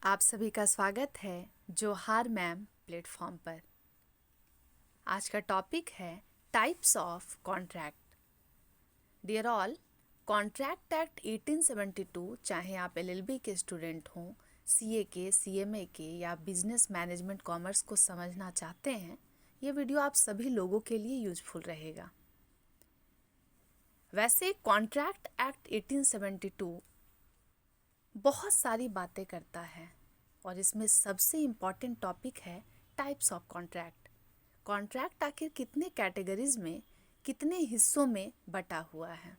आप सभी का स्वागत है जोहार मैम प्लेटफॉर्म पर। आज का टॉपिक है types of contract. Dear all, contract act 1872, चाहे आप एलएलबी के स्टूडेंट हों, सीए के, सीएमए के या बिजनेस मैनेजमेंट कॉमर्स को समझना चाहते हैं, ये वीडियो आप सभी लोगों के लिए यूजफुल रहेगा। वैसे कॉन्ट्रैक्ट एक्ट 1872 बहुत सारी बातें करता है और इसमें सबसे इम्पॉर्टेंट टॉपिक है टाइप्स ऑफ कॉन्ट्रैक्ट। कॉन्ट्रैक्ट आखिर कितने कैटेगरीज में, कितने हिस्सों में बटा हुआ है।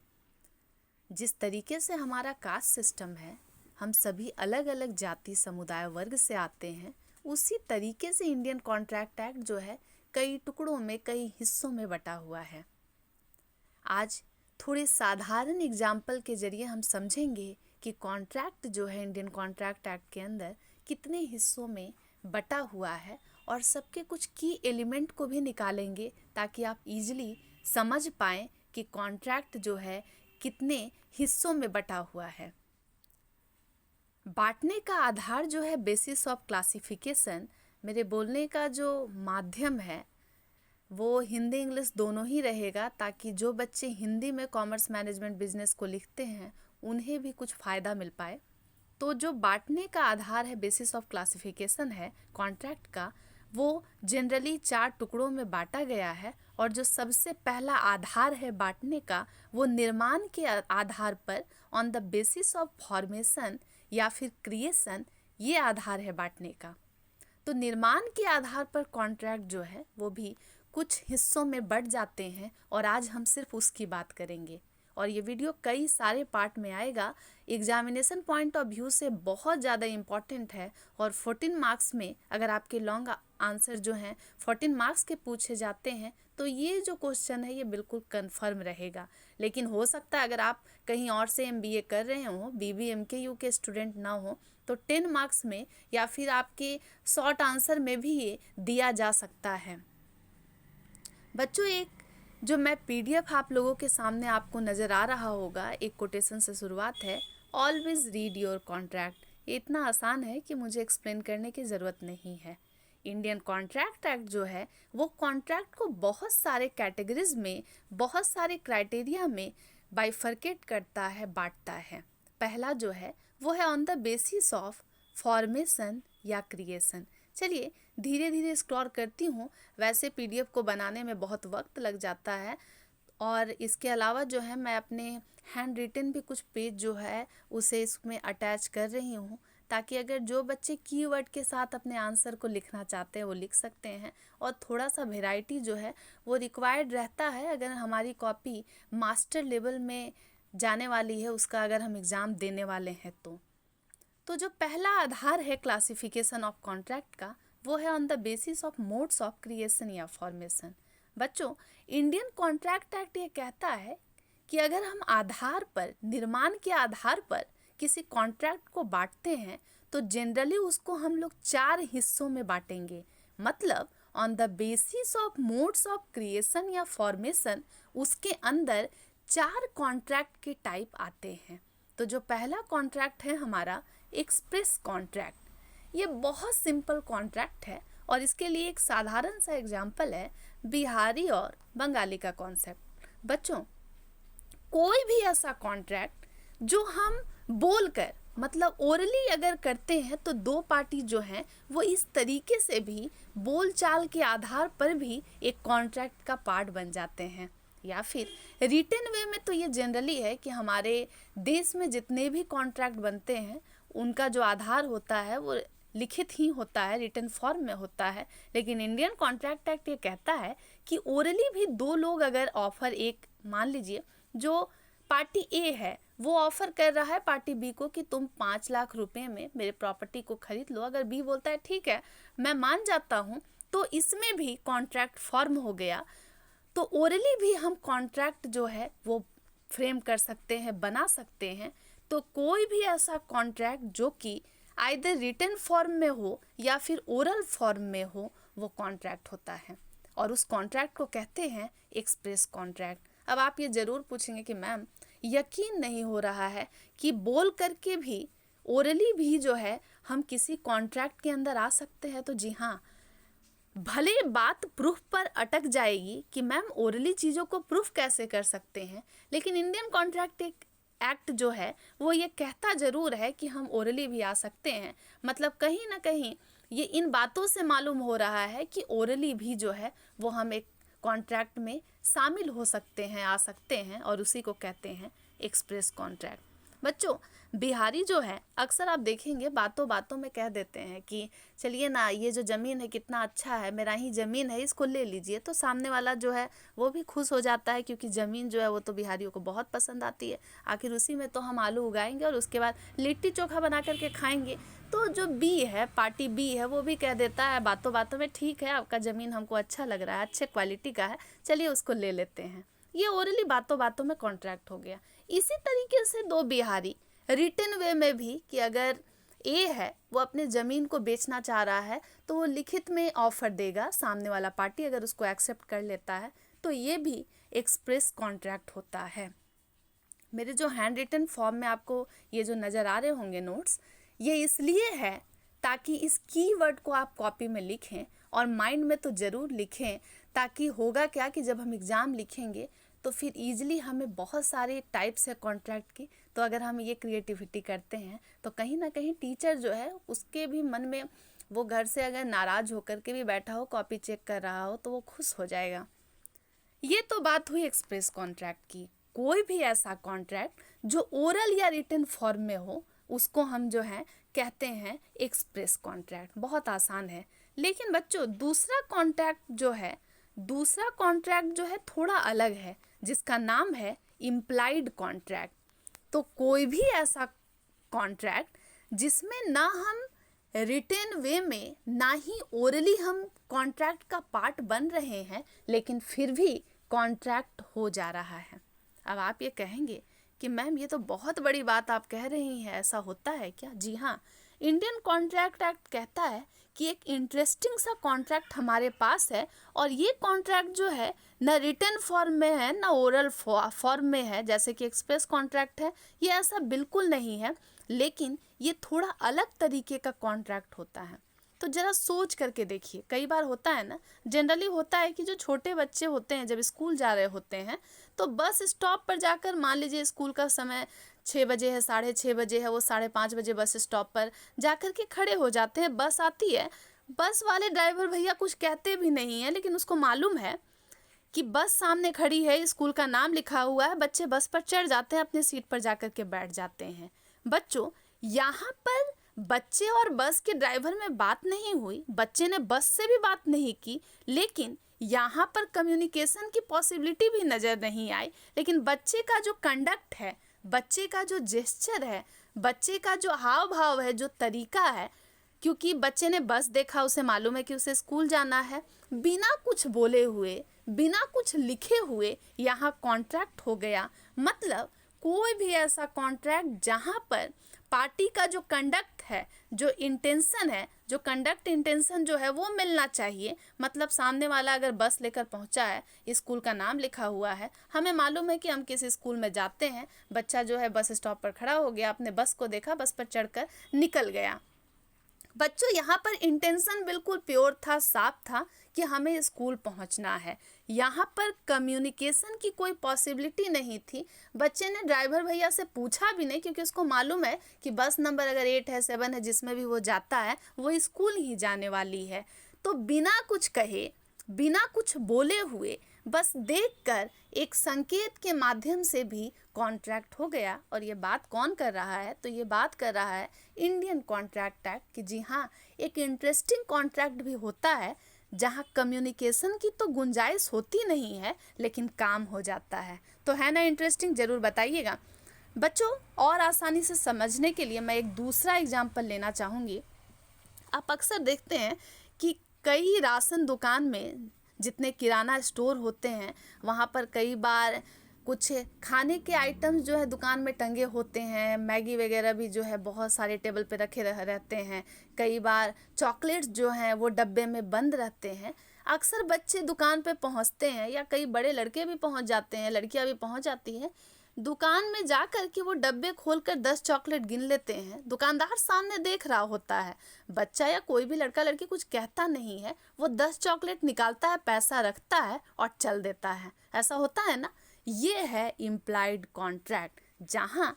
जिस तरीके से हमारा कास्ट सिस्टम है, हम सभी अलग अलग जाति, समुदाय, वर्ग से आते हैं, उसी तरीके से इंडियन कॉन्ट्रैक्ट एक्ट जो है कई टुकड़ों में, कई हिस्सों में बटा हुआ है। आज थोड़े साधारण एग्जाम्पल के जरिए हम समझेंगे कि कॉन्ट्रैक्ट जो है इंडियन कॉन्ट्रैक्ट एक्ट के अंदर कितने हिस्सों में बटा हुआ है, और सबके कुछ की एलिमेंट को भी निकालेंगे ताकि आप इजीली समझ पाएं कि कॉन्ट्रैक्ट जो है कितने हिस्सों में बटा हुआ है। बांटने का आधार जो है बेसिस ऑफ क्लासिफिकेशन, मेरे बोलने का जो माध्यम है वो हिंदी इंग्लिश दोनों ही रहेगा, ताकि जो बच्चे हिंदी में कॉमर्स मैनेजमेंट बिजनेस को लिखते हैं उन्हें भी कुछ फ़ायदा मिल पाए। तो जो बांटने का आधार है, बेसिस ऑफ क्लासिफिकेशन है कॉन्ट्रैक्ट का, वो जनरली 4 टुकड़ों में बांटा गया है। और जो सबसे पहला आधार है बांटने का, वो निर्माण के आधार पर, on the basis of formation या फिर क्रिएशन, ये आधार है बांटने का। तो निर्माण के आधार पर कॉन्ट्रैक्ट जो है वो भी कुछ हिस्सों में बट जाते हैं, और आज हम सिर्फ उसकी बात करेंगे। और ये वीडियो कई सारे पार्ट में आएगा, एग्जामिनेशन पॉइंट ऑफ व्यू से बहुत ज़्यादा इम्पॉर्टेंट है। और 14 मार्क्स में अगर आपके लॉन्ग आंसर जो हैं 14 मार्क्स के पूछे जाते हैं, तो ये जो क्वेश्चन है ये बिल्कुल कंफर्म रहेगा। लेकिन हो सकता है अगर आप कहीं और से एमबीए कर रहे हो, बीबीएमकेयू के स्टूडेंट ना हो, तो 10 मार्क्स में या फिर आपके शॉर्ट आंसर में भी ये दिया जा सकता है। बच्चों, एक जो मैं पीडीएफ आप लोगों के सामने आपको नज़र आ रहा होगा, एक कोटेशन से शुरुआत है, ऑलवेज रीड योर कॉन्ट्रैक्ट। ये इतना आसान है कि मुझे एक्सप्लेन करने की ज़रूरत नहीं है। इंडियन कॉन्ट्रैक्ट एक्ट जो है वो कॉन्ट्रैक्ट को बहुत सारे कैटेगरीज में, बहुत सारे क्राइटेरिया में बाइफर्केट करता है, बांटता है। पहला जो है वो है on the basis of formation या क्रिएशन। चलिए धीरे धीरे स्क्रॉल करती हूँ, वैसे पीडीएफ को बनाने में बहुत वक्त लग जाता है। और इसके अलावा जो है मैं अपने हैंड रिटन भी कुछ पेज जो है उसे इसमें अटैच कर रही हूँ, ताकि अगर जो बच्चे कीवर्ड के साथ अपने आंसर को लिखना चाहते हैं वो लिख सकते हैं। और थोड़ा सा वेराइटी जो है वो रिक्वायर्ड रहता है अगर हमारी कॉपी मास्टर लेवल में जाने वाली है, उसका अगर हम एग्ज़ाम देने वाले हैं तो जो पहला आधार है क्लासिफिकेशन ऑफ कॉन्ट्रैक्ट का, वो है on the basis of modes of creation या फॉर्मेशन। बच्चों, इंडियन कॉन्ट्रैक्ट एक्ट ये कहता है कि अगर हम आधार पर, निर्माण के आधार पर किसी कॉन्ट्रैक्ट को बांटते हैं, तो जनरली उसको हम लोग 4 हिस्सों में बांटेंगे। मतलब on the basis of modes of creation या फॉर्मेशन, उसके अंदर 4 कॉन्ट्रैक्ट के टाइप आते हैं। तो जो पहला कॉन्ट्रैक्ट है हमारा एक्सप्रेस कॉन्ट्रैक्ट। ये बहुत सिंपल कॉन्ट्रैक्ट है, और इसके लिए एक साधारण सा एग्जाम्पल है बिहारी और बंगाली का कॉन्सेप्ट। बच्चों, कोई भी ऐसा कॉन्ट्रैक्ट जो हम बोलकर, मतलब ओरली अगर करते हैं, तो 2 पार्टी जो हैं वो इस तरीके से भी बोलचाल के आधार पर भी एक कॉन्ट्रैक्ट का पार्ट बन जाते हैं। या फिर रिटन वे में तो ये जनरली है कि हमारे देश में जितने भी कॉन्ट्रैक्ट बनते हैं उनका जो आधार होता है वो लिखित ही होता है, रिटन फॉर्म में होता है। लेकिन इंडियन कॉन्ट्रैक्ट एक्ट ये कहता है कि ओरली भी 2 लोग अगर ऑफर, एक मान लीजिए जो पार्टी ए है वो ऑफर कर रहा है पार्टी बी को कि तुम 5 लाख रुपए में मेरे प्रॉपर्टी को खरीद लो, अगर बी बोलता है ठीक है मैं मान जाता हूँ, तो इसमें भी कॉन्ट्रैक्ट फॉर्म हो गया। तो ओरली भी हम कॉन्ट्रैक्ट जो है वो फ्रेम कर सकते हैं, बना सकते हैं। तो कोई भी ऐसा कॉन्ट्रैक्ट जो कि आइदर रिटन फॉर्म में हो या फिर ओरल फॉर्म में हो, वो कॉन्ट्रैक्ट होता है, और उस कॉन्ट्रैक्ट को कहते हैं एक्सप्रेस कॉन्ट्रैक्ट। अब आप ये ज़रूर पूछेंगे कि मैम यकीन नहीं हो रहा है कि बोल करके भी ओरली भी जो है हम किसी कॉन्ट्रैक्ट के अंदर आ सकते हैं? तो जी हाँ, भले बात प्रूफ पर अटक जाएगी कि मैम ओरली चीज़ों को प्रूफ कैसे कर सकते हैं, लेकिन इंडियन कॉन्ट्रैक्ट एक्ट जो है वो ये कहता ज़रूर है कि हम ओरली भी आ सकते हैं। मतलब कहीं ना कहीं ये इन बातों से मालूम हो रहा है कि ओरली भी जो है वो हम एक कॉन्ट्रैक्ट में शामिल हो सकते हैं, आ सकते हैं, और उसी को कहते हैं एक्सप्रेस कॉन्ट्रैक्ट। बच्चों, बिहारी जो है अक्सर आप देखेंगे बातों बातों में कह देते हैं कि चलिए ना, ये जो ज़मीन है कितना अच्छा है, मेरा ही ज़मीन है, इसको ले लीजिए। तो सामने वाला जो है वो भी खुश हो जाता है, क्योंकि ज़मीन जो है वो तो बिहारियों को बहुत पसंद आती है। आखिर उसी में तो हम आलू उगाएंगे और उसके बाद लिट्टी चोखा बना करके खाएंगे। तो जो बी है, पार्टी बी है, वो भी कह देता है बातों बातों में, ठीक है आपका ज़मीन हमको अच्छा लग रहा है, अच्छे क्वालिटी का है, चलिए उसको ले लेते हैं। ये ओरली बातों बातों में कॉन्ट्रैक्ट हो गया। इसी तरीके से दो बिहारी रिटन वे में भी, कि अगर ए है वो अपने ज़मीन को बेचना चाह रहा है तो वो लिखित में ऑफ़र देगा, सामने वाला पार्टी अगर उसको एक्सेप्ट कर लेता है तो ये भी एक्सप्रेस कॉन्ट्रैक्ट होता है। मेरे जो हैंड रिटन फॉर्म में आपको ये जो नज़र आ रहे होंगे नोट्स, ये इसलिए है ताकि इस कीवर्ड को आप कॉपी में लिखें और माइंड में तो ज़रूर लिखें, ताकि होगा क्या कि जब हम एग्ज़ाम लिखेंगे तो फिर ईजिली हमें बहुत सारे टाइप्स है कॉन्ट्रैक्ट की। तो अगर हम ये क्रिएटिविटी करते हैं तो कहीं ना कहीं टीचर जो है उसके भी मन में, वो घर से अगर नाराज़ होकर के भी बैठा हो, कॉपी चेक कर रहा हो, तो वो खुश हो जाएगा। ये तो बात हुई एक्सप्रेस कॉन्ट्रैक्ट की। कोई भी ऐसा कॉन्ट्रैक्ट जो ओरल या रिटन फॉर्म में हो उसको हम जो है कहते हैं एक्सप्रेस कॉन्ट्रैक्ट। बहुत आसान है। लेकिन बच्चों, दूसरा कॉन्ट्रैक्ट जो है थोड़ा अलग है, जिसका नाम है इम्प्लाइड कॉन्ट्रैक्ट। तो कोई भी ऐसा कॉन्ट्रैक्ट जिसमें ना हम रिटन वे में ना ही ओरली हम कॉन्ट्रैक्ट का पार्ट बन रहे हैं, लेकिन फिर भी कॉन्ट्रैक्ट हो जा रहा है। अब आप ये कहेंगे कि मैम ये तो बहुत बड़ी बात आप कह रही हैं, ऐसा होता है क्या? जी हाँ, इंडियन कॉन्ट्रैक्ट एक्ट कहता है कि एक इंटरेस्टिंग सा कॉन्ट्रैक्ट हमारे पास है, और ये कॉन्ट्रैक्ट जो है न रिटन फॉर्म में है न ओरल फॉर्म में है, जैसे कि एक्सप्रेस कॉन्ट्रैक्ट है। ये ऐसा बिल्कुल नहीं है, लेकिन ये थोड़ा अलग तरीके का कॉन्ट्रैक्ट होता है। तो ज़रा सोच करके देखिए। कई बार होता है ना, जनरली होता है कि जो छोटे बच्चे होते हैं जब स्कूल जा रहे होते हैं तो बस स्टॉप पर जाकर, मान लीजिए स्कूल का समय 6 बजे है, 6:30 बजे है, वो 5:30 बजे बस स्टॉप पर जाकर के खड़े हो जाते हैं। बस आती है, बस वाले ड्राइवर भैया कुछ कहते भी नहीं है, लेकिन उसको मालूम है कि बस सामने खड़ी है, स्कूल का नाम लिखा हुआ है, बच्चे बस पर चढ़ जाते हैं, अपने सीट पर जाकर के बैठ जाते हैं। बच्चों, यहाँ पर बच्चे और बस के ड्राइवर में बात नहीं हुई, बच्चे ने बस से भी बात नहीं की, लेकिन यहाँ पर कम्युनिकेशन की पॉसिबिलिटी भी नज़र नहीं आई। लेकिन बच्चे का जो कंडक्ट है, बच्चे का जो जेस्चर है, बच्चे का जो हाव भाव है, जो तरीका है, क्योंकि बच्चे ने बस देखा, उसे मालूम है कि उसे स्कूल जाना है, बिना कुछ बोले हुए, बिना कुछ लिखे हुए यहाँ कॉन्ट्रैक्ट हो गया। मतलब कोई भी ऐसा कॉन्ट्रैक्ट जहाँ पर पार्टी का जो कंडक्ट है, जो इंटेंशन है, जो कंडक्ट इंटेंशन जो है वो मिलना चाहिए। मतलब सामने वाला अगर बस लेकर पहुंचा है, स्कूल का नाम लिखा हुआ है, हमें मालूम है कि हम किस स्कूल में जाते हैं, बच्चा जो है बस स्टॉप पर खड़ा हो गया, अपने बस को देखा, बस पर चढ़कर निकल गया। बच्चों, यहाँ पर इंटेंशन बिल्कुल प्योर था, साफ था कि हमें स्कूल पहुँचना है। यहाँ पर कम्युनिकेशन की कोई पॉसिबिलिटी नहीं थी। बच्चे ने ड्राइवर भैया से पूछा भी नहीं, क्योंकि उसको मालूम है कि बस नंबर अगर 8 है, 7 है, जिसमें भी वो जाता है वो स्कूल ही जाने वाली है। तो बिना कुछ कहे, बिना कुछ बोले हुए, बस देखकर एक संकेत के माध्यम से भी कॉन्ट्रैक्ट हो गया। और ये बात कौन कर रहा है? तो ये बात कर रहा है इंडियन कॉन्ट्रैक्ट एक्ट कि जी हाँ, एक इंटरेस्टिंग कॉन्ट्रैक्ट भी होता है जहाँ कम्युनिकेशन की तो गुंजाइश होती नहीं है, लेकिन काम हो जाता है। तो है ना इंटरेस्टिंग? ज़रूर बताइएगा। बच्चों, और आसानी से समझने के लिए मैं एक दूसरा एग्जाम्पल लेना चाहूँगी। आप अक्सर देखते हैं कि कई राशन दुकान में, जितने किराना स्टोर होते हैं, वहाँ पर कई बार कुछ खाने के आइटम्स जो है दुकान में टंगे होते हैं। मैगी वगैरह भी जो है बहुत सारे टेबल पे रखे रहते हैं। कई बार चॉकलेट्स जो हैं वो डब्बे में बंद रहते हैं। अक्सर बच्चे दुकान पे पहुंचते हैं, या कई बड़े लड़के भी पहुंच जाते हैं, लड़कियां भी पहुंच जाती हैं। दुकान में जा कर के वो डब्बे खोलकर 10 चॉकलेट गिन लेते हैं। दुकानदार सामने देख रहा होता है, बच्चा या कोई भी लड़का लड़की कुछ कहता नहीं है, वो 10 चॉकलेट निकालता है, पैसा रखता है और चल देता है। ऐसा होता है ना। ये है इम्प्लाइड कॉन्ट्रैक्ट, जहाँ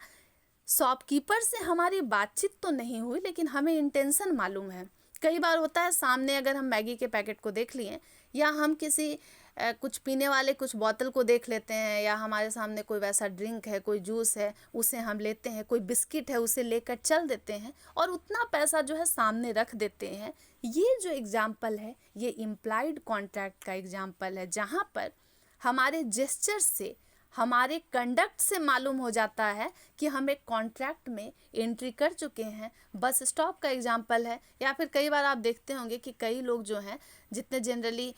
शॉपकीपर से हमारी बातचीत तो नहीं हुई लेकिन हमें इंटेंशन मालूम है। कई बार होता है सामने अगर हम मैगी के पैकेट को देख लिए या हम किसी कुछ पीने वाले कुछ बोतल को देख लेते हैं, या हमारे सामने कोई वैसा ड्रिंक है, कोई जूस है, उसे हम लेते हैं, कोई बिस्किट है उसे लेकर चल देते हैं और उतना पैसा जो है सामने रख देते हैं। ये जो एग्जाम्पल है ये इम्प्लाइड कॉन्ट्रैक्ट का एग्जाम्पल है, जहाँ पर हमारे जेस्चर से, हमारे कंडक्ट से मालूम हो जाता है कि हम एक कॉन्ट्रैक्ट में एंट्री कर चुके हैं। बस स्टॉप का एग्जाम्पल है, या फिर कई बार आप देखते होंगे कि कई लोग जो हैं जितने जनरली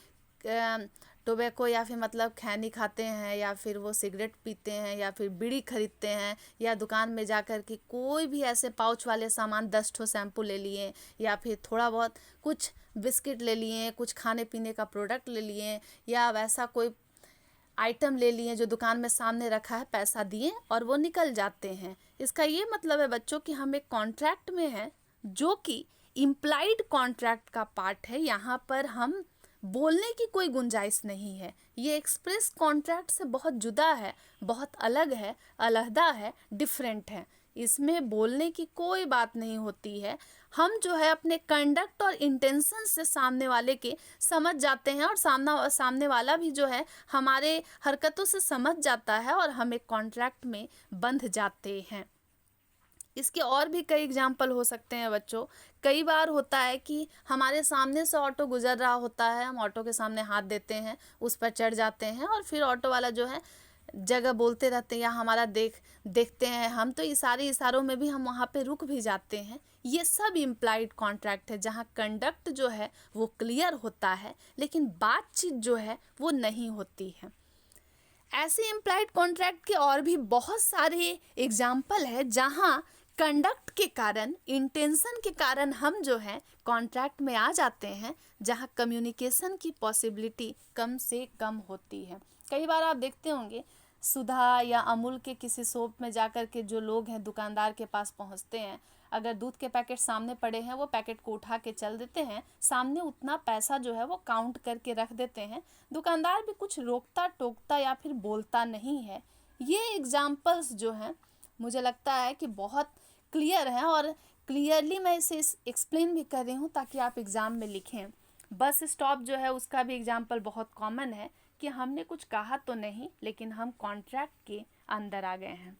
टोबैको या फिर मतलब खैनी खाते हैं, या फिर वो सिगरेट पीते हैं, या फिर बीड़ी खरीदते हैं, या दुकान में जाकर के कोई भी ऐसे पाउच वाले सामान 10 ठो शैम्पू ले लिए, या फिर थोड़ा बहुत कुछ बिस्किट ले लिए, कुछ खाने पीने का प्रोडक्ट ले लिए, या वैसा कोई आइटम ले लिए जो दुकान में सामने रखा है, पैसा दिए और वो निकल जाते हैं। इसका ये मतलब है बच्चों कि हम एक कॉन्ट्रैक्ट में हैं जो कि इम्प्लाइड कॉन्ट्रैक्ट का पार्ट है। यहाँ पर हम बोलने की कोई गुंजाइश नहीं है। ये एक्सप्रेस कॉन्ट्रैक्ट से बहुत जुदा है, बहुत अलग है, अलहदा है, डिफरेंट है। इसमें बोलने की कोई बात नहीं होती है। हम जो है अपने कंडक्ट और इंटेंशन से सामने वाले के समझ जाते हैं, और सामने वाला भी जो है हमारे हरकतों से समझ जाता है और हम एक कॉन्ट्रैक्ट में बंध जाते हैं। इसके और भी कई एग्जाम्पल हो सकते हैं बच्चों। कई बार होता है कि हमारे सामने से ऑटो गुजर रहा होता है, हम ऑटो के सामने हाथ देते हैं, उस पर चढ़ जाते हैं और फिर ऑटो वाला जो है जगह बोलते रहते हैं या हमारा देखते हैं हम, तो इशारों में भी हम वहाँ पे रुक भी जाते हैं। ये सब इम्प्लाइड कॉन्ट्रैक्ट है, जहाँ कंडक्ट जो है वो क्लियर होता है लेकिन बातचीत जो है वो नहीं होती है। ऐसे इम्प्लाइड कॉन्ट्रैक्ट के और भी बहुत सारे एग्जाम्पल है, जहाँ कंडक्ट के कारण, इंटेंशन के कारण हम जो है कॉन्ट्रैक्ट में आ जाते हैं, जहाँ कम्युनिकेशन की पॉसिबिलिटी कम से कम होती है। कई बार आप देखते होंगे सुधा या अमूल के किसी शॉप में जाकर के जो लोग हैं दुकानदार के पास पहुंचते हैं, अगर दूध के पैकेट सामने पड़े हैं वो पैकेट को उठा के चल देते हैं, सामने उतना पैसा जो है वो काउंट करके रख देते हैं। दुकानदार भी कुछ रोकता टोकता या फिर बोलता नहीं है। ये एग्जाम्पल्स जो हैं मुझे लगता है कि बहुत क्लियर हैं, और क्लियरली मैं इसे एक्सप्लेन भी कर रही हूँ ताकि आप एग्ज़ाम में लिखें। बस स्टॉप जो है उसका भी एग्जाम्पल बहुत कॉमन है कि हमने कुछ कहा तो नहीं लेकिन हम कॉन्ट्रैक्ट के अंदर आ गए हैं।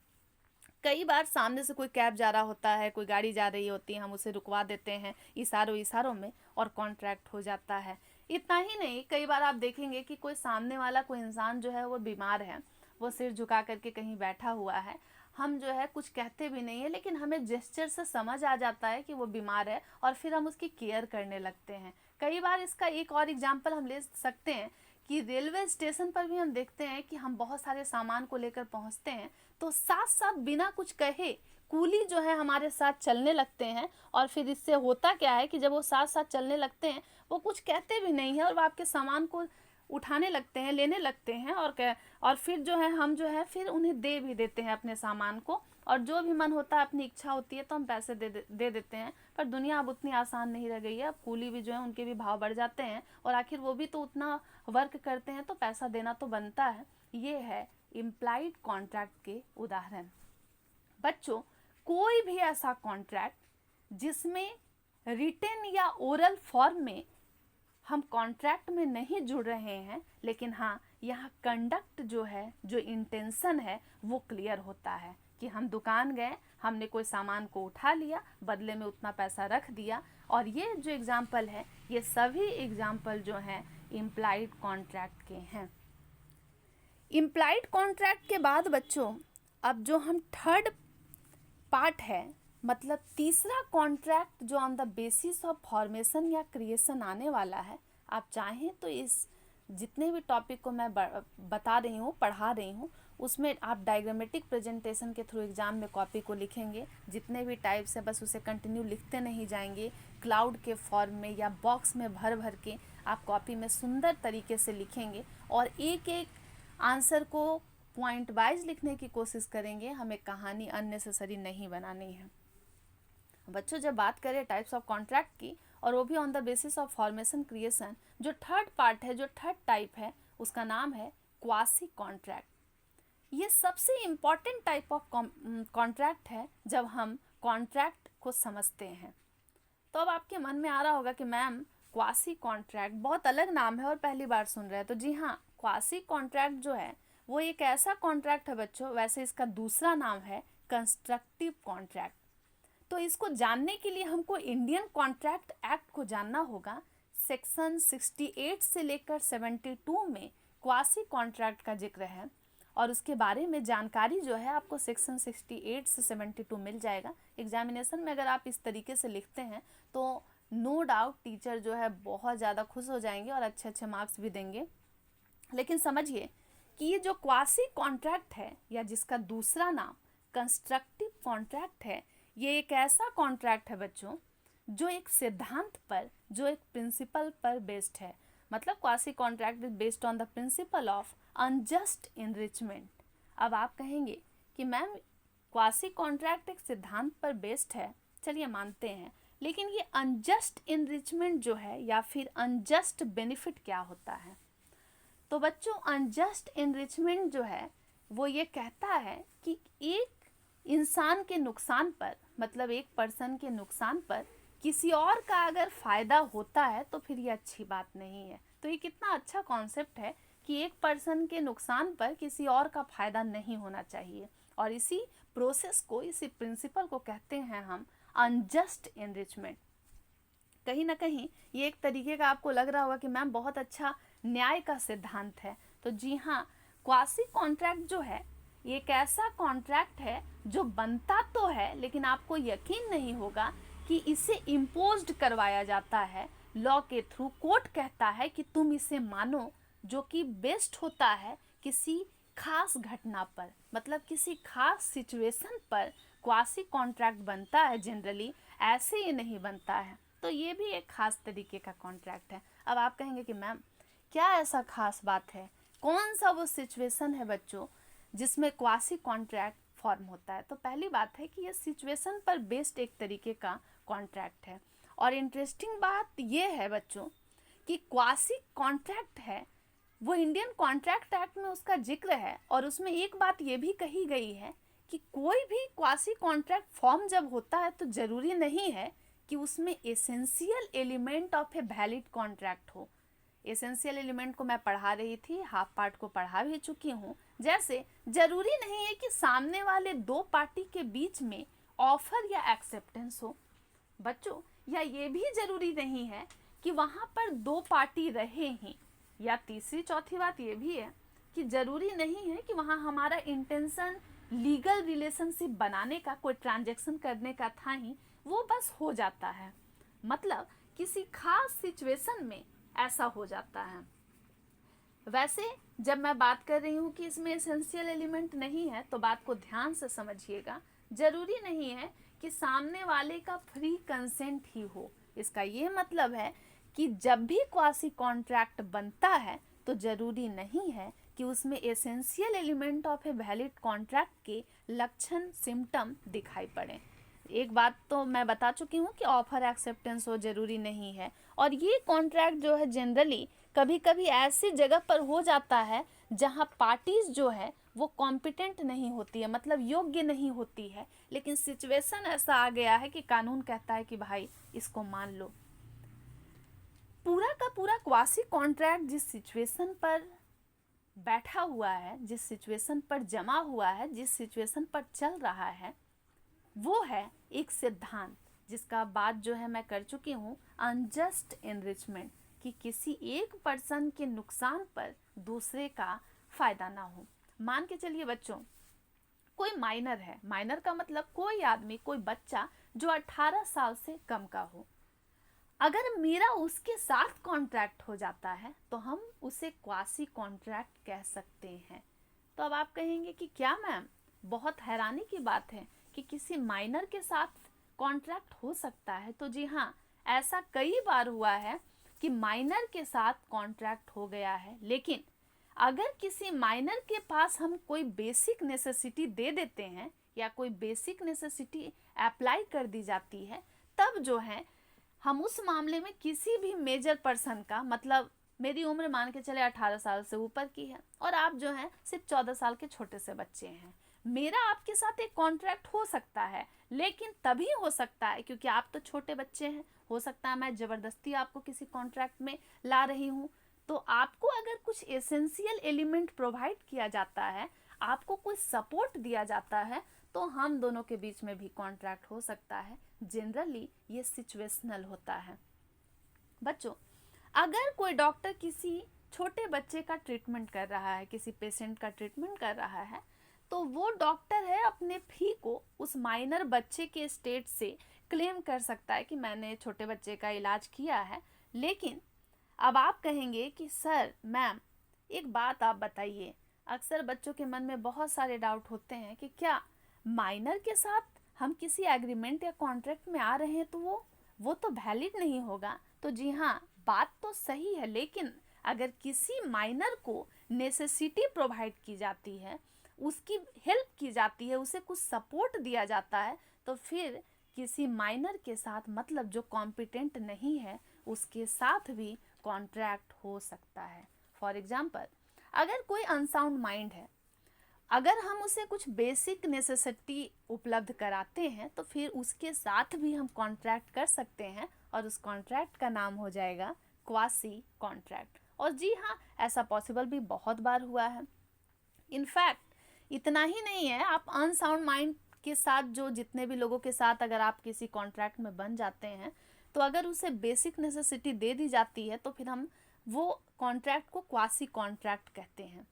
कई बार सामने से कोई कैब जा रहा होता है, कोई गाड़ी जा रही होती है, हम उसे रुकवा देते हैं इशारों में और कॉन्ट्रैक्ट हो जाता है। इतना ही नहीं, कई बार आप देखेंगे कि कोई सामने वाला कोई इंसान जो है वो बीमार है, वो सिर झुका करके कहीं बैठा हुआ है, हम जो है कुछ कहते भी नहीं है लेकिन हमें जेस्चर से समझ आ जाता है कि वो बीमार है और फिर हम उसकी केयर करने लगते हैं। कई बार इसका एक और एग्जाम्पल हम ले सकते हैं कि रेलवे स्टेशन पर भी हम देखते हैं कि हम बहुत सारे सामान को लेकर पहुंचते हैं तो साथ साथ बिना कुछ कहे कूली जो है हमारे साथ चलने लगते हैं, और फिर इससे होता क्या है कि जब वो साथ साथ चलने लगते हैं वो कुछ कहते भी नहीं है और वो आपके सामान को उठाने लगते हैं, लेने लगते हैं, और फिर जो है हम जो है फिर उन्हें दे भी देते हैं अपने सामान को, और जो भी मन होता है, अपनी इच्छा होती है तो हम पैसे दे देते हैं। पर दुनिया अब उतनी आसान नहीं रह गई है, अब कूली भी जो है उनके भी भाव बढ़ जाते हैं और आखिर वो भी तो उतना वर्क करते हैं तो पैसा देना तो बनता है। ये है इम्प्लाइड कॉन्ट्रैक्ट के उदाहरण। बच्चों, कोई भी ऐसा कॉन्ट्रैक्ट जिसमें रिटन या ओरल फॉर्म में हम कॉन्ट्रैक्ट में नहीं जुड़ रहे हैं, लेकिन हाँ यहाँ कंडक्ट जो है, जो इंटेंशन है वो क्लियर होता है कि हम दुकान गए, हमने कोई सामान को उठा लिया, बदले में उतना पैसा रख दिया। और ये जो एग्जाम्पल है, ये सभी एग्जाम्पल जो हैं इम्प्लाइड कॉन्ट्रैक्ट के हैं। इम्प्लाइड कॉन्ट्रैक्ट के बाद बच्चों अब जो हम थर्ड पार्ट है, मतलब तीसरा कॉन्ट्रैक्ट जो on the basis of formation या क्रिएशन आने वाला है, आप चाहें तो इस जितने भी टॉपिक को मैं बता रही हूँ, पढ़ा रही हूँ, उसमें आप डायग्रामेटिक प्रेजेंटेशन के थ्रू एग्जाम में कॉपी को लिखेंगे। जितने भी टाइप्स है बस उसे कंटिन्यू लिखते नहीं जाएंगे, क्लाउड के फॉर्म में या बॉक्स में भर भर के आप कॉपी में सुंदर तरीके से लिखेंगे, और एक एक आंसर को क्लियरली, पॉइंट वाइज लिखने की कोशिश करेंगे, हमें कहानी अननेसेसरी नहीं बनानी है। बच्चों जब बात करें टाइप्स ऑफ कॉन्ट्रैक्ट की, और वो भी on the basis of formation creation, जो थर्ड पार्ट है, जो थर्ड टाइप है, उसका नाम है क्वासी कॉन्ट्रैक्ट। ये सबसे इम्पॉर्टेंट टाइप ऑफ कॉन्ट्रैक्ट है जब हम कॉन्ट्रैक्ट को समझते हैं। तो अब आपके मन में आ रहा होगा कि मैम क्वासी कॉन्ट्रैक्ट बहुत अलग नाम है और पहली बार सुन रहे हैं। तो जी हाँ, क्वासी कॉन्ट्रैक्ट जो है वो एक ऐसा कॉन्ट्रैक्ट है बच्चों, वैसे इसका दूसरा नाम है कंस्ट्रक्टिव कॉन्ट्रैक्ट। तो इसको जानने के लिए हमको इंडियन कॉन्ट्रैक्ट एक्ट को जानना होगा। सेक्शन 68 से लेकर 72 में क्वासी कॉन्ट्रैक्ट का जिक्र है, और उसके बारे में जानकारी जो है आपको सेक्शन 68 से 72 मिल जाएगा। एग्जामिनेशन में अगर आप इस तरीके से लिखते हैं तो नो डाउट टीचर जो है बहुत ज़्यादा खुश हो जाएंगे और अच्छे अच्छे मार्क्स भी देंगे। लेकिन समझिए कि ये जो क्वासी कॉन्ट्रैक्ट है, या जिसका दूसरा नाम कंस्ट्रक्टिव कॉन्ट्रैक्ट है, ये एक ऐसा कॉन्ट्रैक्ट है बच्चों जो एक सिद्धांत पर, जो एक प्रिंसिपल पर बेस्ड है। मतलब quasi contract is based on the principle of unjust enrichment. अब आप कहेंगे कि मैम क्वासी कॉन्ट्रैक्ट एक सिद्धांत पर बेस्ड है, चलिए मानते हैं, लेकिन ये अनजस्ट इनरिचमेंट जो है या फिर अनजस्ट बेनिफिट क्या होता है? तो बच्चों अनजस्ट इनरिचमेंट जो है वो ये कहता है कि एक इंसान के नुकसान पर, मतलब एक पर्सन के नुकसान पर किसी और का अगर फ़ायदा होता है तो फिर ये अच्छी बात नहीं है। तो ये कितना अच्छा कॉन्सेप्ट है कि एक पर्सन के नुकसान पर किसी और का फ़ायदा नहीं होना चाहिए, और इसी प्रोसेस को, इसी प्रिंसिपल को कहते हैं हम अनजस्ट एनरिचमेंट। कहीं ना कहीं ये एक तरीके का आपको लग रहा होगा कि मैम बहुत अच्छा न्याय का सिद्धांत है। तो जी हाँ, क्वासी कॉन्ट्रैक्ट जो है ये एक ऐसा कॉन्ट्रैक्ट है जो बनता तो है, लेकिन आपको यकीन नहीं होगा कि इसे इम्पोज्ड करवाया जाता है लॉ के थ्रू। कोर्ट कहता है कि तुम इसे मानो, जो कि बेस्ड होता है किसी खास घटना पर, मतलब किसी खास सिचुएशन पर क्वासी कॉन्ट्रैक्ट बनता है। जनरली ऐसे ये नहीं बनता है। तो ये भी एक खास तरीके का कॉन्ट्रैक्ट है। अब आप कहेंगे कि मैम क्या ऐसा खास बात है, कौन सा वो सिचुएशन है बच्चों जिसमें क्वासी कॉन्ट्रैक्ट फॉर्म होता है? तो पहली बात है कि ये सिचुएशन पर बेस्ड एक तरीके का कॉन्ट्रैक्ट है। और इंटरेस्टिंग बात ये है बच्चों कि क्वासी कॉन्ट्रैक्ट है वो इंडियन कॉन्ट्रैक्ट एक्ट में उसका जिक्र है, और उसमें एक बात ये भी कही गई है कि कोई भी क्वासी कॉन्ट्रैक्ट फॉर्म जब होता है तो ज़रूरी नहीं है कि उसमें essential element of a valid contract हो। एसेंशियल एलिमेंट को मैं पढ़ा रही थी, हाफ पार्ट को पढ़ा भी चुकी हूँ। जैसे ज़रूरी नहीं है कि सामने वाले दो पार्टी के बीच में ऑफर या एक्सेप्टेंस हो बच्चों, या ये भी ज़रूरी नहीं है कि वहाँ पर दो पार्टी रहे ही, या तीसरी चौथी बात ये भी है कि ज़रूरी नहीं है कि वहाँ हमारा इंटेंशन लीगल रिलेशनशिप बनाने का, कोई ट्रांजैक्शन करने का था ही, वो बस हो जाता है। मतलब किसी खास सिचुएशन में ऐसा हो जाता है। वैसे जब मैं बात कर रही हूँ कि इसमें एसेंशियल एलिमेंट नहीं है, तो बात को ध्यान से समझिएगा। ज़रूरी नहीं है कि सामने वाले का फ्री कंसेंट ही हो। इसका ये मतलब है कि जब भी क्वासी कॉन्ट्रैक्ट बनता है तो ज़रूरी नहीं है कि उसमें essential element of a valid contract के लक्षण, सिम्टम दिखाई पड़े। एक बात तो मैं बता चुकी हूँ कि ऑफर एक्सेप्टेंस हो ज़रूरी नहीं है। और ये कॉन्ट्रैक्ट जो है जनरली कभी कभी ऐसी जगह पर हो जाता है जहाँ पार्टीज़ जो है वो कॉम्पिटेंट नहीं होती है, मतलब योग्य नहीं होती है, लेकिन सिचुएशन ऐसा आ गया है कि कानून कहता है कि भाई इसको मान लो। पूरा का पूरा क्वासी कॉन्ट्रैक्ट जिस सिचुएशन पर बैठा हुआ है, जिस सिचुएशन पर जमा हुआ है, जिस सिचुएशन पर चल रहा है, वो है एक सिद्धांत जिसका बात जो है मैं कर चुकी हूँ, अनजस्ट एनरिचमेंट, कि किसी एक पर्सन के नुकसान पर दूसरे का फ़ायदा ना हो। मान के चलिए बच्चों, कोई माइनर है, माइनर का मतलब कोई आदमी, कोई बच्चा जो 18 साल से कम का हो, अगर मेरा उसके साथ कॉन्ट्रैक्ट हो जाता है तो हम उसे क्वासी कॉन्ट्रैक्ट कह सकते हैं। तो अब आप कहेंगे कि क्या मैम, बहुत हैरानी की बात है कि किसी माइनर के साथ कॉन्ट्रैक्ट हो सकता है। तो जी हाँ, ऐसा कई बार हुआ है कि माइनर के साथ कॉन्ट्रैक्ट हो गया है, लेकिन अगर किसी माइनर के पास हम कोई बेसिक नेसेसिटी दे देते हैं या कोई बेसिक नेसेसिटी अप्लाई कर दी जाती है, तब जो है हम उस मामले में किसी भी मेजर पर्सन का, मतलब मेरी उम्र मान के चले 18 साल से ऊपर की है और आप जो हैं सिर्फ 14 साल के छोटे से बच्चे हैं, मेरा आपके साथ एक कॉन्ट्रैक्ट हो सकता है, लेकिन तभी हो सकता है क्योंकि आप तो छोटे बच्चे हैं। हो सकता है मैं ज़बरदस्ती आपको किसी कॉन्ट्रैक्ट में ला रही हूँ, तो आपको अगर कुछ एसेंशियल एलिमेंट प्रोवाइड किया जाता है, आपको कोई सपोर्ट दिया जाता है, तो हम दोनों के बीच में भी कॉन्ट्रैक्ट हो सकता है। जनरली ये सिचुएशनल होता है। बच्चों, अगर कोई डॉक्टर किसी छोटे बच्चे का ट्रीटमेंट कर रहा है, किसी पेशेंट का ट्रीटमेंट कर रहा है, तो वो डॉक्टर है अपने फी को उस माइनर बच्चे के स्टेट से क्लेम कर सकता है कि मैंने छोटे बच्चे का इलाज किया है। लेकिन अब आप कहेंगे कि सर, मैम, एक बात आप बताइए, अक्सर बच्चों के मन में बहुत सारे डाउट होते हैं कि क्या माइनर के साथ हम किसी एग्रीमेंट या कॉन्ट्रैक्ट में आ रहे हैं तो वो तो वैलिड नहीं होगा। तो जी हाँ, बात तो सही है, लेकिन अगर किसी माइनर को नेसेसिटी प्रोवाइड की जाती है, उसकी हेल्प की जाती है, उसे कुछ सपोर्ट दिया जाता है, तो फिर किसी माइनर के साथ, मतलब जो कॉम्पिटेंट नहीं है, उसके साथ भी कॉन्ट्रैक्ट हो सकता है। फॉर एग्जाम्पल, अगर कोई अनसाउंड माइंड है, अगर हम उसे कुछ बेसिक नेसेसिटी उपलब्ध कराते हैं, तो फिर उसके साथ भी हम कॉन्ट्रैक्ट कर सकते हैं और उस कॉन्ट्रैक्ट का नाम हो जाएगा क्वासी कॉन्ट्रैक्ट। और जी हाँ, ऐसा पॉसिबल भी बहुत बार हुआ है। इनफैक्ट इतना ही नहीं है, आप अनसाउंड माइंड के साथ जो जितने भी लोगों के साथ अगर आप किसी कॉन्ट्रैक्ट में बन जाते हैं, तो अगर उसे बेसिक नेसेसिटी दे दी जाती है, तो फिर हम वो कॉन्ट्रैक्ट को क्वासी कॉन्ट्रैक्ट कहते हैं।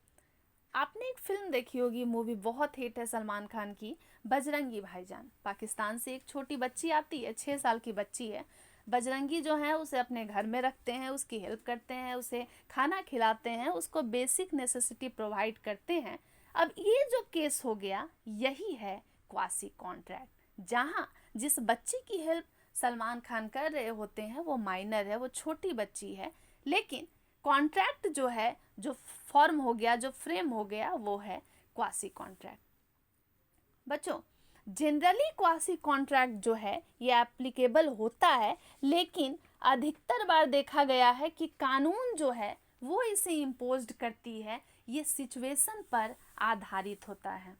आपने एक फिल्म देखी होगी, मूवी बहुत हिट है सलमान खान की, बजरंगी भाईजान। पाकिस्तान से एक छोटी बच्ची आती है, 6 साल की बच्ची है। बजरंगी जो है उसे अपने घर में रखते हैं, उसकी हेल्प करते हैं, उसे खाना खिलाते हैं, उसको बेसिक नेसेसिटी प्रोवाइड करते हैं। अब ये जो केस हो गया, यही है क्वासी कॉन्ट्रैक्ट, जहाँ जिस बच्ची की हेल्प सलमान खान कर रहे होते हैं वो माइनर है, वो छोटी बच्ची है, लेकिन कॉन्ट्रैक्ट जो है, जो फॉर्म हो गया, जो फ्रेम हो गया, वो है क्वासी कॉन्ट्रैक्ट। बच्चों, जनरली क्वासी कॉन्ट्रैक्ट जो है ये एप्लीकेबल होता है, लेकिन अधिकतर बार देखा गया है कि कानून जो है वो इसे इम्पोज्ड करती है, ये सिचुएशन पर आधारित होता है।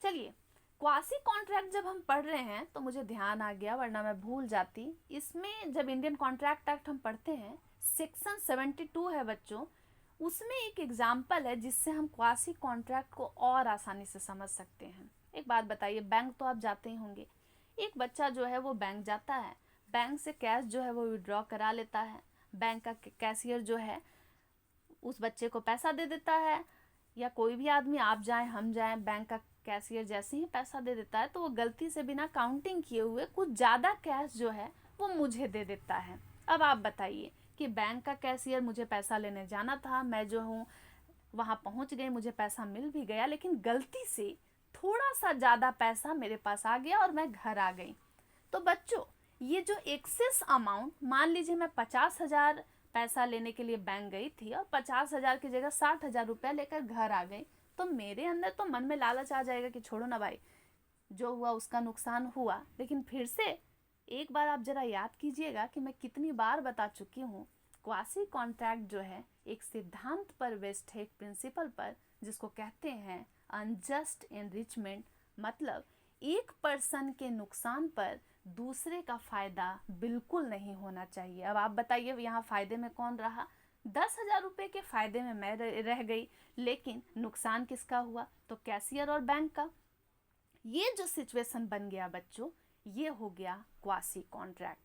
चलिए, क्वासी कॉन्ट्रैक्ट जब हम पढ़ रहे हैं तो मुझे ध्यान आ गया, वरना मैं भूल जाती। इसमें जब इंडियन कॉन्ट्रैक्ट एक्ट हम पढ़ते हैं, सेक्शन 72 है बच्चों, उसमें एक एग्जाम्पल है जिससे हम क्वासी कॉन्ट्रैक्ट को और आसानी से समझ सकते हैं। एक बात बताइए, बैंक तो आप जाते ही होंगे। एक बच्चा जो है वो बैंक जाता है, बैंक से कैश जो है वो विड्रॉ करा लेता है। बैंक का कैशियर जो है उस बच्चे को पैसा दे देता है, या कोई भी आदमी, आप जाएं हम जाएं, बैंक का कैशियर जैसे ही पैसा दे देता है तो वो गलती से बिना काउंटिंग किए हुए कुछ ज़्यादा कैश जो है वो मुझे दे देता है। अब आप बताइए कि बैंक का कैशियर, मुझे पैसा लेने जाना था, मैं जो हूँ वहाँ पहुँच गई, मुझे पैसा मिल भी गया, लेकिन गलती से थोड़ा सा ज़्यादा पैसा मेरे पास आ गया और मैं घर आ गई। तो बच्चों, ये जो एक्सेस अमाउंट, मान लीजिए मैं 50,000 पैसा लेने के लिए बैंक गई थी और 50,000 की जगह 60,000 रुपया लेकर घर आ गई, तो मेरे अंदर तो मन में लालच आ जाएगा कि छोड़ो ना भाई, जो हुआ उसका नुकसान हुआ। लेकिन फिर से एक बार आप जरा याद कीजिएगा कि मैं कितनी बार बता चुकी हूँ, क्वासी कॉन्ट्रैक्ट जो है एक सिद्धांत पर बेस्ड है, एक प्रिंसिपल पर, जिसको कहते हैं अनजस्ट एनरिचमेंट। मतलब एक पर्सन के नुकसान पर दूसरे का फायदा बिल्कुल नहीं होना चाहिए। अब आप बताइए, यहाँ फायदे में कौन रहा? 10,000 रुपये के फायदे में मैं रह गई, लेकिन नुकसान किसका हुआ? तो कैशियर और बैंक का। ये जो सिचुएशन बन गया बच्चों, ये हो गया क्वासी कॉन्ट्रैक्ट।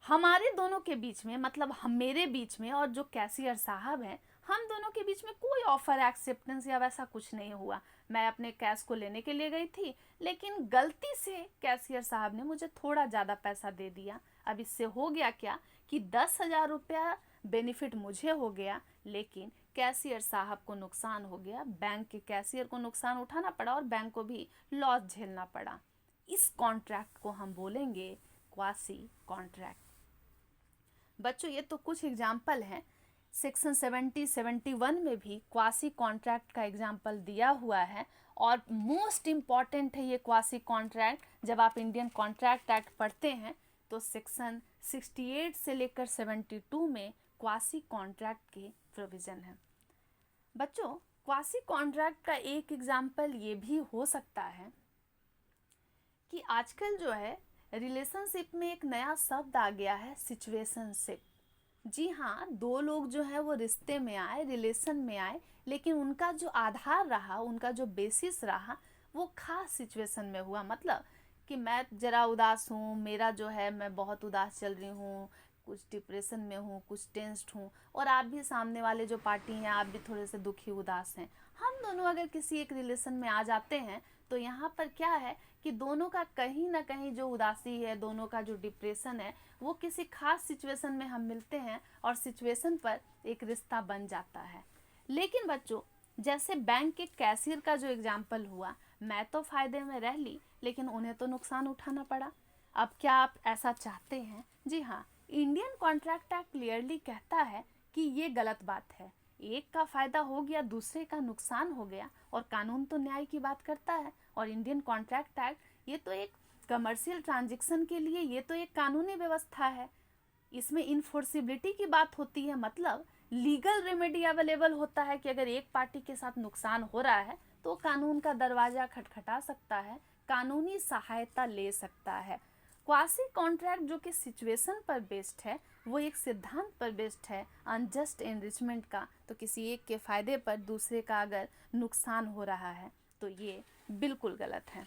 हमारे दोनों के बीच में, मतलब हम मेरे बीच में और जो कैशियर साहब हैं, हम दोनों के बीच में कोई ऑफर एक्सेप्टेंस या वैसा कुछ नहीं हुआ। मैं अपने कैश को लेने के लिए गई थी, लेकिन गलती से कैशियर साहब ने मुझे थोड़ा ज़्यादा पैसा दे दिया। अब इससे हो गया क्या कि 10,000 रुपया बेनिफिट मुझे हो गया, लेकिन कैशियर साहब को नुकसान हो गया। बैंक के कैशियर को नुकसान उठाना पड़ा और बैंक को भी लॉस झेलना पड़ा। इस कॉन्ट्रैक्ट को हम बोलेंगे क्वासी कॉन्ट्रैक्ट। बच्चों, ये तो कुछ एग्जाम्पल हैं। सेक्शन 71 में भी क्वासी कॉन्ट्रैक्ट का एग्जाम्पल दिया हुआ है। और मोस्ट इम्पॉर्टेंट है ये क्वासी कॉन्ट्रैक्ट। जब आप इंडियन कॉन्ट्रैक्ट एक्ट पढ़ते हैं तो सेक्शन 68 से लेकर 72 में क्वासी कॉन्ट्रैक्ट के प्रोविज़न है। बच्चों, क्वासी कॉन्ट्रैक्ट का एक एग्जाम्पल ये भी हो सकता है कि आजकल जो है रिलेशनशिप में एक नया शब्द आ गया है, सिचुएशनशिप। जी हाँ, दो लोग जो है वो रिश्ते में आए, रिलेशन में आए, लेकिन उनका जो आधार रहा, उनका जो बेसिस रहा, वो खास सिचुएशन में हुआ। मतलब कि मैं ज़रा उदास हूँ, मेरा जो है मैं बहुत उदास चल रही हूँ, कुछ डिप्रेशन में हूँ, कुछ टेंस्ड हूँ, और आप भी, सामने वाले जो पार्टी हैं, आप भी थोड़े से दुखी उदास हैं। हम दोनों अगर किसी एक रिलेशन में आ जाते हैं तो यहाँ पर क्या है कि दोनों का कहीं ना कहीं जो उदासी है, दोनों का जो डिप्रेशन है, वो किसी खास सिचुएशन में हम मिलते हैं और सिचुएशन पर एक रिश्ता बन जाता है। लेकिन बच्चों, जैसे बैंक के कैशियर का जो एग्जाम्पल हुआ, मैं तो फ़ायदे में रह ली लेकिन उन्हें तो नुकसान उठाना पड़ा। अब क्या आप ऐसा चाहते हैं? जी हाँ, इंडियन कॉन्ट्रैक्ट एक्ट क्लियरली कहता है कि ये गलत बात है। एक का फ़ायदा हो गया, दूसरे का नुकसान हो गया, और कानून तो न्याय की बात करता है। और इंडियन कॉन्ट्रैक्ट एक्ट ये तो एक कमर्शियल ट्रांजैक्शन के लिए ये तो एक कानूनी व्यवस्था है। इसमें इन्फोर्सिबिलिटी की बात होती है, मतलब लीगल रेमेडी अवेलेबल होता है कि अगर एक पार्टी के साथ नुकसान हो रहा है तो कानून का दरवाज़ा खटखटा सकता है, कानूनी सहायता ले सकता है। क्वासी कॉन्ट्रैक्ट जो कि सिचुएशन पर बेस्ड है, वो एक सिद्धांत पर बेस्ड है अनजस्ट एनरिचमेंट का। तो किसी एक के फ़ायदे पर दूसरे का अगर नुकसान हो रहा है तो ये बिल्कुल गलत है।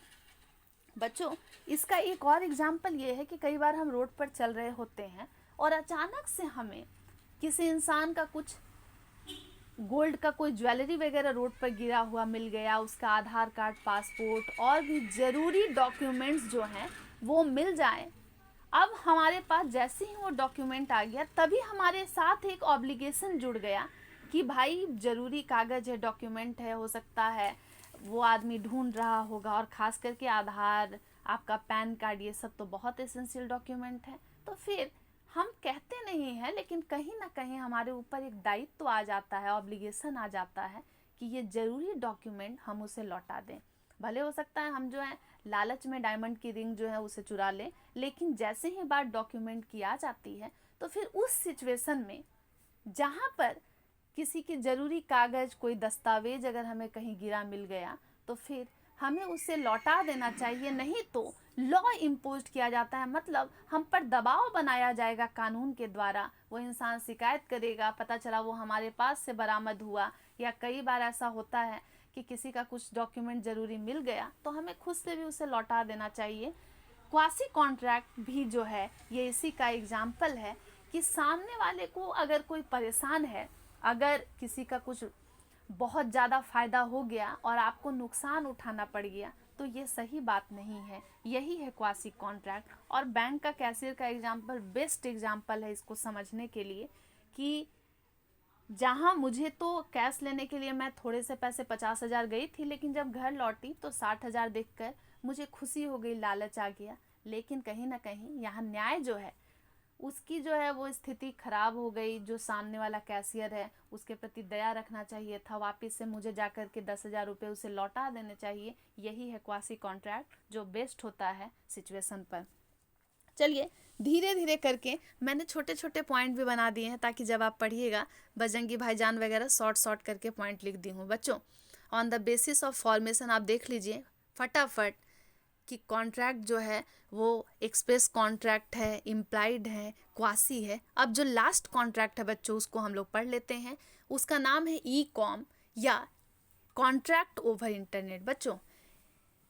बच्चों, इसका एक और एग्जाम्पल ये है कि कई बार हम रोड पर चल रहे होते हैं और अचानक से हमें किसी इंसान का कुछ गोल्ड का कोई ज्वेलरी वगैरह रोड पर गिरा हुआ मिल गया, उसका आधार कार्ड, पासपोर्ट और भी ज़रूरी डॉक्यूमेंट्स जो हैं वो मिल जाए। अब हमारे पास जैसे ही वो डॉक्यूमेंट आ गया, तभी हमारे साथ एक ऑब्लिगेशन जुड़ गया कि भाई ज़रूरी कागज़ है, डॉक्यूमेंट है, हो सकता है वो आदमी ढूंढ रहा होगा, और ख़ास करके आधार, आपका पैन कार्ड, ये सब तो बहुत एसेंशियल डॉक्यूमेंट है। तो फिर हम कहते नहीं हैं, लेकिन कहीं ना कहीं हमारे ऊपर एक दायित्व आ जाता है, ऑब्लिगेशन आ जाता है कि ये ज़रूरी डॉक्यूमेंट हम उसे लौटा दें। भले हो सकता है हम जो है लालच में डायमंड की रिंग जो है उसे चुरा लें, लेकिन जैसे ही बात डॉक्यूमेंट की आ जाती है तो फिर उस सिचुएशन में जहाँ पर किसी की ज़रूरी कागज़, कोई दस्तावेज अगर हमें कहीं गिरा मिल गया तो फिर हमें उसे लौटा देना चाहिए, नहीं तो लॉ इम्पोज किया जाता है। मतलब हम पर दबाव बनाया जाएगा कानून के द्वारा। वो इंसान शिकायत करेगा, पता चला वो हमारे पास से बरामद हुआ, या कई बार ऐसा होता है कि किसी का कुछ डॉक्यूमेंट ज़रूरी मिल गया तो हमें खुद से भी उसे लौटा देना चाहिए। क्वासी कॉन्ट्रैक्ट भी जो है ये इसी का एग्जाम्पल है कि सामने वाले को अगर कोई परेशान है, अगर किसी का कुछ बहुत ज़्यादा फ़ायदा हो गया और आपको नुकसान उठाना पड़ गया, तो ये सही बात नहीं है। यही है क्वासी कॉन्ट्रैक्ट। और बैंक का कैशियर का एग्जाम्पल बेस्ट एग्जाम्पल है इसको समझने के लिए कि जहाँ मुझे तो कैश लेने के लिए मैं थोड़े से पैसे 50,000 गई थी, लेकिन जब घर लौटी तो 60,000 देखकर मुझे खुशी हो गई, लालच आ गया। लेकिन कहीं ना कहीं यहाँ न्याय जो है उसकी जो है वो स्थिति खराब हो गई। जो सामने वाला कैशियर है उसके प्रति दया रखना चाहिए था, वापस से मुझे जाकर के 10,000 रुपये उसे लौटा देने चाहिए। यही है क्वासी कॉन्ट्रैक्ट जो बेस्ड होता है सिचुएशन पर। चलिए धीरे धीरे करके मैंने छोटे छोटे पॉइंट भी बना दिए हैं ताकि जब आप पढ़िएगा, बजरंगी भाईजान वगैरह शॉर्ट करके पॉइंट लिख दी हूँ। बच्चों, on the basis of formation आप देख लीजिए फटाफट कि कॉन्ट्रैक्ट जो है वो एक्सप्रेस कॉन्ट्रैक्ट है, इम्प्लाइड है, क्वासी है। अब जो लास्ट कॉन्ट्रैक्ट है बच्चों उसको हम लोग पढ़ लेते हैं। उसका नाम है ई-कॉम या कॉन्ट्रैक्ट ओवर इंटरनेट। बच्चों,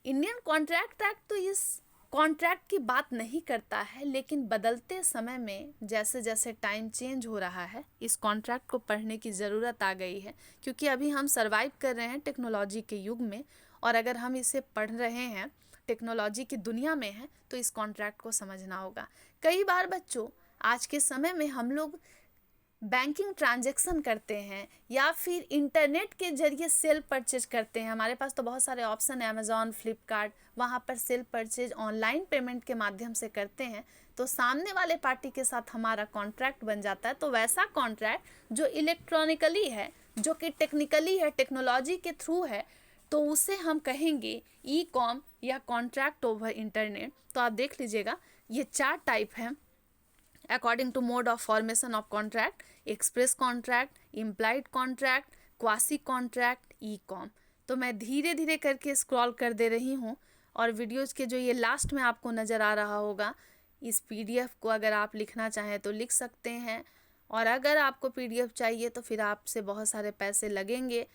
इंडियन कॉन्ट्रैक्ट एक्ट तो इस कॉन्ट्रैक्ट की बात नहीं करता है, लेकिन बदलते समय में जैसे जैसे टाइम चेंज हो रहा है इस कॉन्ट्रैक्ट को पढ़ने की ज़रूरत आ गई है, क्योंकि अभी हम सर्वाइव कर रहे हैं टेक्नोलॉजी के युग में। और अगर हम इसे पढ़ रहे हैं, टेक्नोलॉजी की दुनिया में है, तो इस कॉन्ट्रैक्ट को समझना होगा। कई बार बच्चों आज के समय में हम लोग बैंकिंग ट्रांजैक्शन करते हैं या फिर इंटरनेट के जरिए सेल परचेज करते हैं। हमारे पास तो बहुत सारे ऑप्शन है, अमेज़ॉन, फ्लिपकार्ट, वहाँ पर सेल परचेज ऑनलाइन पेमेंट के माध्यम से करते हैं। तो सामने वाले पार्टी के साथ हमारा कॉन्ट्रैक्ट बन जाता है। तो वैसा कॉन्ट्रैक्ट जो इलेक्ट्रॉनिकली है, जो कि टेक्निकली है, टेक्नोलॉजी के थ्रू है, तो उसे हम कहेंगे ई कॉम या कॉन्ट्रैक्ट ओवर इंटरनेट। तो आप देख लीजिएगा, ये 4 टाइप हैं according to mode of formation of contract: express contract, implied contract, quasi contract, e com. तो मैं धीरे धीरे करके स्क्रॉल कर दे रही हूँ, और वीडियोज़ के जो ये लास्ट में आपको नज़र आ रहा होगा, इस PDF को अगर आप लिखना चाहें तो लिख सकते हैं। और अगर आपको PDF चाहिए तो फिर आपसे बहुत सारे पैसे लगेंगे,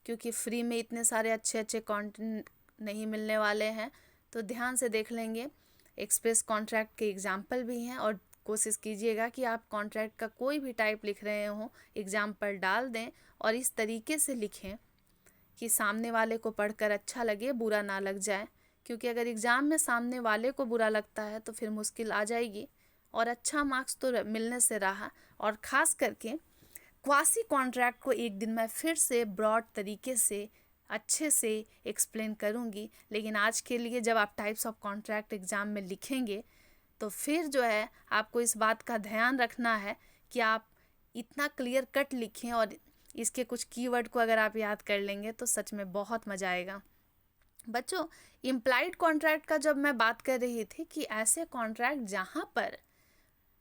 क्योंकि फ्री में इतने सारे अच्छे अच्छे कंटेंट नहीं मिलने वाले हैं। तो ध्यान से देख लेंगे। एक्सप्रेस कॉन्ट्रैक्ट के एग्जाम्पल भी हैं, और कोशिश कीजिएगा कि आप कॉन्ट्रैक्ट का कोई भी टाइप लिख रहे हो एग्जाम्पल डाल दें, और इस तरीके से लिखें कि सामने वाले को पढ़कर अच्छा लगे, बुरा ना लग जाए। क्योंकि अगर एग्ज़ाम में सामने वाले को बुरा लगता है तो फिर मुश्किल आ जाएगी, और अच्छा मार्क्स तो मिलने से रहा। और ख़ास करके क्वासी कॉन्ट्रैक्ट को एक दिन मैं फिर से ब्रॉड तरीके से अच्छे से एक्सप्लेन करूँगी। लेकिन आज के लिए जब आप टाइप्स ऑफ कॉन्ट्रैक्ट एग्ज़ाम में लिखेंगे तो फिर जो है आपको इस बात का ध्यान रखना है कि आप इतना क्लियर कट लिखें, और इसके कुछ कीवर्ड को अगर आप याद कर लेंगे तो सच में बहुत मज़ा आएगा। बच्चों, इम्प्लाइड कॉन्ट्रैक्ट का जब मैं बात कर रही थी कि ऐसे कॉन्ट्रैक्ट जहाँ पर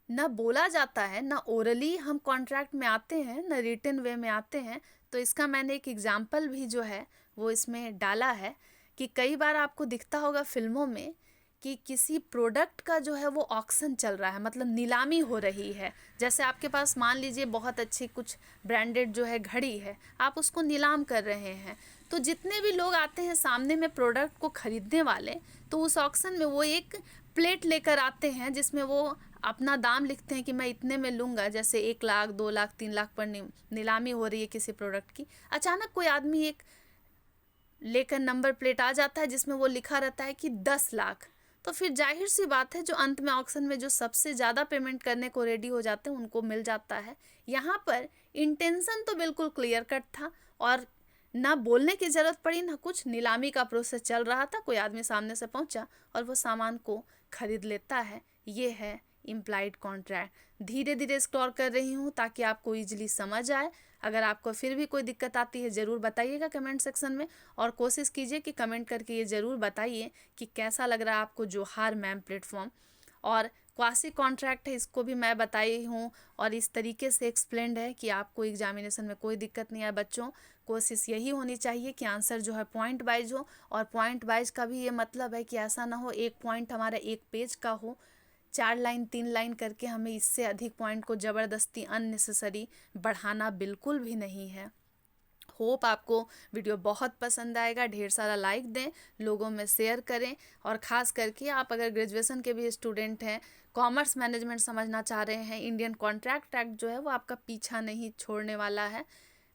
न बोला जाता है, न ओरली हम कॉन्ट्रैक्ट में आते हैं, न रिटन वे में आते हैं, तो इसका मैंने एक एग्जाम्पल भी जो है वो इसमें डाला है कि कई बार आपको दिखता होगा फिल्मों में कि किसी प्रोडक्ट का जो है वो ऑक्शन चल रहा है, मतलब नीलामी हो रही है। जैसे आपके पास मान लीजिए बहुत अच्छी कुछ ब्रांडेड जो है घड़ी है, आप उसको नीलाम कर रहे हैं, तो जितने भी लोग आते हैं सामने में प्रोडक्ट को खरीदने वाले, तो उस ऑक्शन में वो एक प्लेट लेकर आते हैं जिसमें वो अपना दाम लिखते हैं कि मैं इतने में लूँगा। जैसे 1 लाख, 2 लाख, 3 लाख पर नीलामी हो रही है किसी प्रोडक्ट की। अचानक कोई आदमी एक लेकर नंबर प्लेट आ जाता है जिसमें वो लिखा रहता है कि 10 लाख। तो फिर जाहिर सी बात है जो अंत में ऑक्शन में जो सबसे ज़्यादा पेमेंट करने को रेडी हो जाते हैं उनको मिल जाता है। यहाँ पर इंटेंशन तो बिल्कुल क्लियर कट था, और ना बोलने की ज़रूरत पड़ी, ना कुछ। नीलामी का प्रोसेस चल रहा था, कोई आदमी सामने से पहुँचा और वो सामान को खरीद लेता है। ये है इम्प्लाइड कॉन्ट्रैक्ट। धीरे धीरे स्क्रॉल कर रही हूँ ताकि आपको ईजिली समझ आए। अगर आपको फिर भी कोई दिक्कत आती है ज़रूर बताइएगा कमेंट सेक्शन में, और कोशिश कीजिए कि कमेंट करके ये ज़रूर बताइए कि कैसा लग रहा है आपको जोहार मैम प्लेटफॉर्म। और क्वासी कॉन्ट्रैक्ट है, इसको भी मैं बताई हूँ, और इस तरीके से एक्सप्लेंड है कि आपको एग्जामिनेशन में कोई दिक्कत नहीं आए। बच्चों, कोशिश यही होनी चाहिए कि आंसर जो है पॉइंट वाइज हो, और पॉइंट वाइज का भी ये मतलब है कि ऐसा ना हो एक पॉइंट हमारा एक पेज का हो, 4 लाइन 3 लाइन करके हमें इससे अधिक पॉइंट को ज़बरदस्ती अननेसेसरी बढ़ाना बिल्कुल भी नहीं है। होप आपको वीडियो बहुत पसंद आएगा। ढेर सारा लाइक दें, लोगों में शेयर करें, और ख़ास करके आप अगर ग्रेजुएशन के भी स्टूडेंट हैं, कॉमर्स मैनेजमेंट समझना चाह रहे हैं, इंडियन कॉन्ट्रैक्ट एक्ट जो है वो आपका पीछा नहीं छोड़ने वाला है।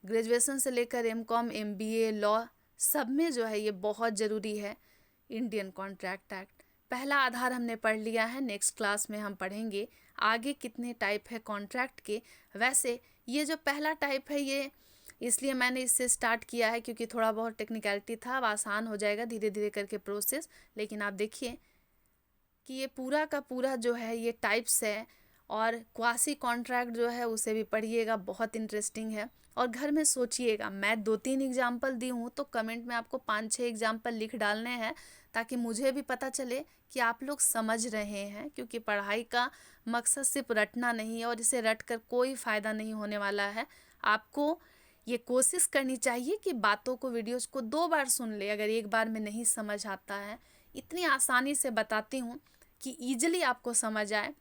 ग्रेजुएशन से लेकर MCOM, MBA, लॉ, सब में जो है ये बहुत ज़रूरी है इंडियन कॉन्ट्रैक्ट एक्ट। पहला आधार हमने पढ़ लिया है, नेक्स्ट क्लास में हम पढ़ेंगे आगे कितने टाइप है कॉन्ट्रैक्ट के। वैसे ये जो पहला टाइप है, ये इसलिए मैंने इससे स्टार्ट किया है क्योंकि थोड़ा बहुत टेक्निकलिटी था। अब आसान हो जाएगा धीरे धीरे करके प्रोसेस। लेकिन आप देखिए कि ये पूरा का पूरा जो है ये टाइप्स है, और क्वासी कॉन्ट्रैक्ट जो है उसे भी पढ़िएगा, बहुत इंटरेस्टिंग है। और घर में सोचिएगा, मैं 2-3 एग्जाम्पल दी हूँ, तो कमेंट में आपको 5-6 एग्जाम्पल लिख डालने हैं ताकि मुझे भी पता चले कि आप लोग समझ रहे हैं। क्योंकि पढ़ाई का मकसद सिर्फ रटना नहीं है, और इसे रट कर कोई फ़ायदा नहीं होने वाला है। आपको ये कोशिश करनी चाहिए कि बातों को, वीडियोस को 2 बार सुन ले, अगर एक बार में नहीं समझ आता है। इतनी आसानी से बताती हूँ कि ईजिली आपको समझ आए।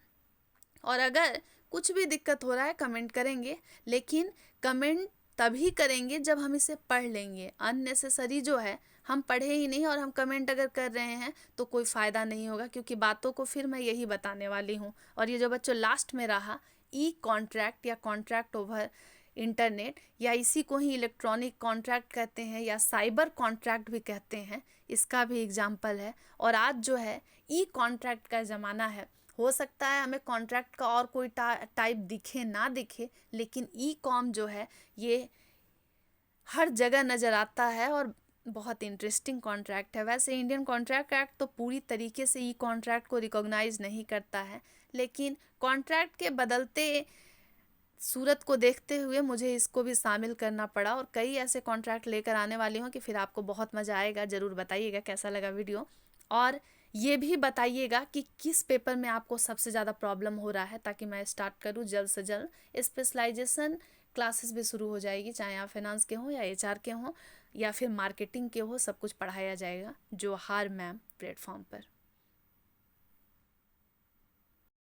और अगर कुछ भी दिक्कत हो रहा है कमेंट करेंगे, लेकिन कमेंट तभी करेंगे जब हम इसे पढ़ लेंगे। अननेसेसरी जो है हम पढ़े ही नहीं और हम कमेंट अगर कर रहे हैं तो कोई फ़ायदा नहीं होगा, क्योंकि बातों को फिर मैं यही बताने वाली हूँ। और ये जो बच्चों लास्ट में रहा, ई कॉन्ट्रैक्ट या कॉन्ट्रैक्ट ओवर इंटरनेट, या इसी को ही इलेक्ट्रॉनिक कॉन्ट्रैक्ट कहते हैं या साइबर कॉन्ट्रैक्ट भी कहते हैं, इसका भी एग्जाम्पल है। और आज जो है ई कॉन्ट्रैक्ट का ज़माना है। हो सकता है हमें कॉन्ट्रैक्ट का और कोई टाइप दिखे ना दिखे, लेकिन ई कॉम जो है ये हर जगह नज़र आता है और बहुत इंटरेस्टिंग कॉन्ट्रैक्ट है। वैसे इंडियन कॉन्ट्रैक्ट एक्ट तो पूरी तरीके से ई कॉन्ट्रैक्ट को रिकॉग्नाइज़ नहीं करता है, लेकिन कॉन्ट्रैक्ट के बदलते सूरत को देखते हुए मुझे इसको भी शामिल करना पड़ा, और कई ऐसे कॉन्ट्रैक्ट लेकर आने वाली हूँ कि फिर आपको बहुत मज़ा आएगा। ज़रूर बताइएगा कैसा लगा वीडियो, और ये भी बताइएगा कि किस पेपर में आपको सबसे ज़्यादा प्रॉब्लम हो रहा है, ताकि मैं स्टार्ट करूँ जल्द से जल्द। स्पेशलाइजेशन क्लासेस भी शुरू हो जाएगी, चाहे आप फाइनेंस के हों या HR के हों या फिर मार्केटिंग के हो, सब कुछ पढ़ाया जाएगा जो हार मैम प्लेटफॉर्म पर।